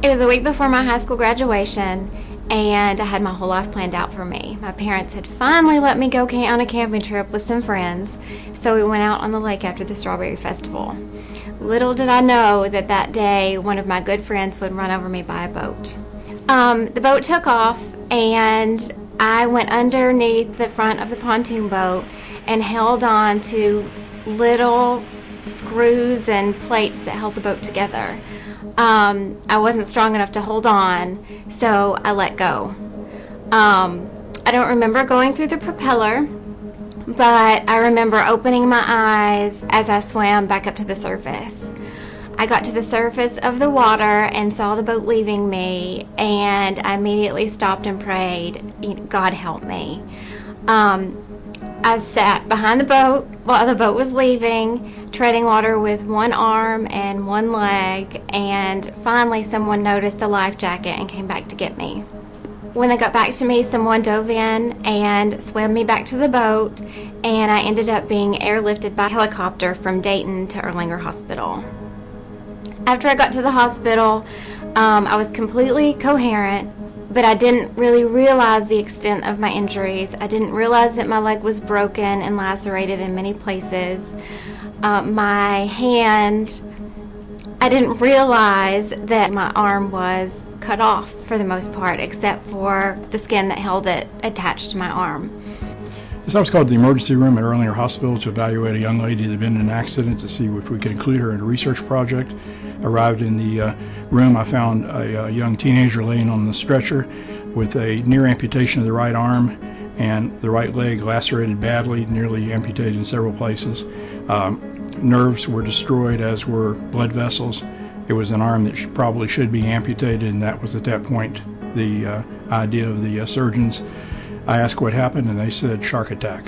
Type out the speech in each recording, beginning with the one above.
It was a week before my high school graduation, and I had my whole life planned out for me. My parents had finally let me go on a camping trip with some friends, so we went out on the lake after the Strawberry Festival. Little did I know that that day one of my good friends would run over me by a boat. The boat took off, and I went underneath the front of the pontoon boat and held on to little screws and plates that held the boat together. I wasn't strong enough to hold on, so I let go. I don't remember going through the propeller, but I remember opening my eyes as I swam back up to the surface. I got to the surface of the water and saw the boat leaving me, and I immediately stopped and prayed, God help me. I sat behind the boat while the boat was leaving, treading water with one arm and one leg, and finally someone noticed a life jacket and came back to get me. When they got back to me, someone dove in and swam me back to the boat, and I ended up being airlifted by helicopter from Dayton to Erlanger Hospital. After I got to the hospital, I was completely coherent, but I didn't really realize the extent of my injuries. I didn't realize that my leg was broken and lacerated in many places. My hand, I didn't realize that my arm was cut off for the most part, except for the skin that held it attached to my arm. So I was called to the emergency room at Erlanger Hospital to evaluate a young lady that had been in an accident to see if we could include her in a research project. Arrived in the room, I found a young teenager laying on the stretcher with a near amputation of the right arm and the right leg lacerated badly, nearly amputated in several places. Nerves were destroyed, as were blood vessels. It was an arm that probably should be amputated, and that was at that point the idea of the surgeons. I asked what happened, and they said shark attack.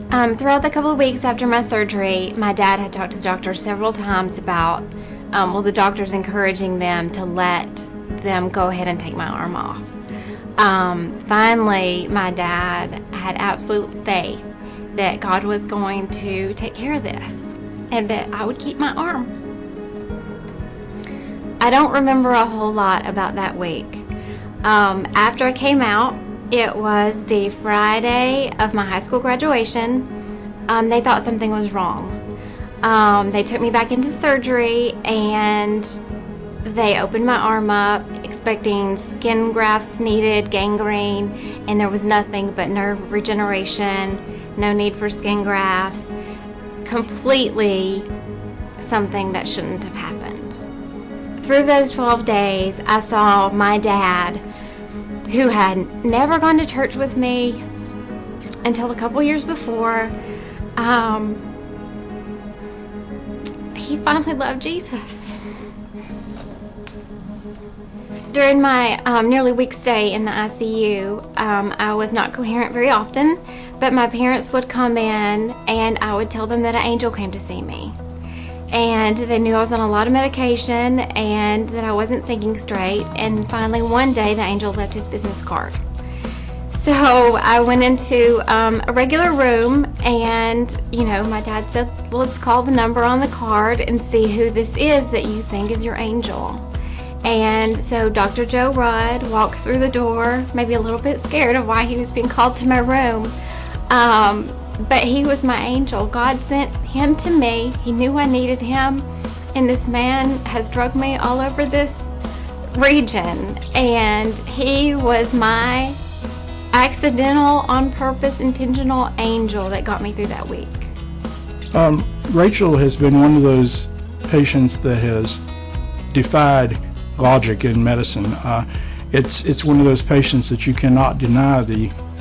Throughout the couple of weeks after my surgery, my dad had talked to the doctor several times about, the doctors encouraging them to let them go ahead and take my arm off. Finally, my dad had absolute faith that God was going to take care of this and that I would keep my arm. I don't remember a whole lot about that week. After I came out, it was the Friday of my high school graduation. They thought something was wrong. They took me back into surgery, and they opened my arm up expecting skin grafts needed, gangrene, and there was nothing but nerve regeneration, no need for skin grafts, completely something that shouldn't have happened. Through those 12 days, I saw my dad, who had never gone to church with me until a couple years before. He finally loved Jesus. During my nearly week stay in the ICU, I was not coherent very often, but my parents would come in and I would tell them that an angel came to see me. And they knew I was on a lot of medication and that I wasn't thinking straight. And finally one day the angel left his business card. So I went into a regular room, and my dad said, well, let's call the number on the card and see who this is that you think is your angel. And so Dr. Joe Rudd walked through the door, maybe a little bit scared of why he was being called to my room. But he was my angel. God sent him to me. He knew I needed him. And this man has drugged me all over this region. And he was my accidental, on purpose, intentional angel that got me through that week. Rachael has been one of those patients that has defied logic in medicine. It's one of those patients that you cannot deny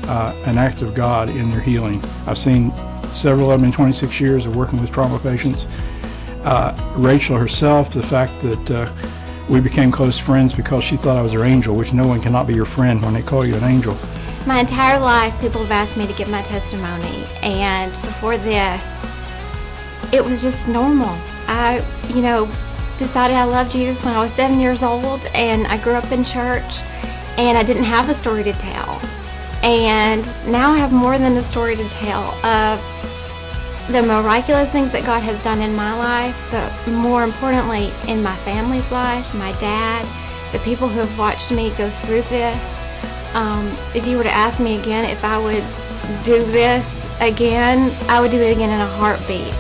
an act of God in their healing. I've seen several of them in 26 years of working with trauma patients. Rachael herself, the fact that we became close friends because she thought I was her angel, which no one cannot be your friend when they call you an angel. My entire life, people have asked me to give my testimony, and before this, it was just normal. I, decided I loved Jesus when I was 7 years old, and I grew up in church, and I didn't have a story to tell. And now I have more than a story to tell of the miraculous things that God has done in my life, but more importantly, in my family's life, my dad, the people who have watched me go through this. If you were to ask me again if I would do this again, I would do it again in a heartbeat.